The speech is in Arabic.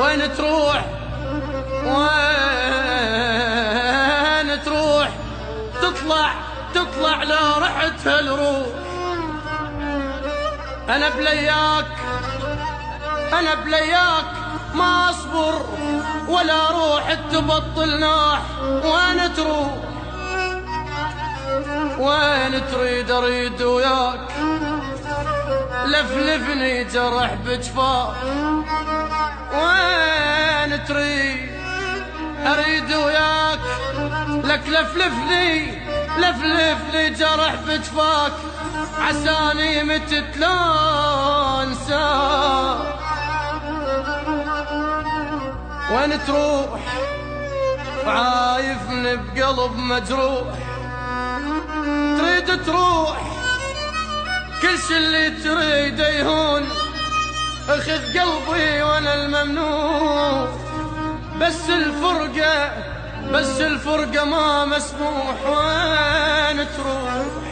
وين تروح وين تروح تطلع لو رحت هالروح. أنا بلياك ما أصبر ولا روح تبطل ناح. وين تروح وين تريد أريد وياك لفلفني جرح بجفاك. وين تريد أريد وياك لك لفلفني جرح بجفاك عساني متت لا انساك. وين تروح عايفني بقلب مجروح تريد تروح كل شي اللي تريد يهون اخذ قلبي وانا الممنوع. بس الفرقة ما مسموح. وين تروح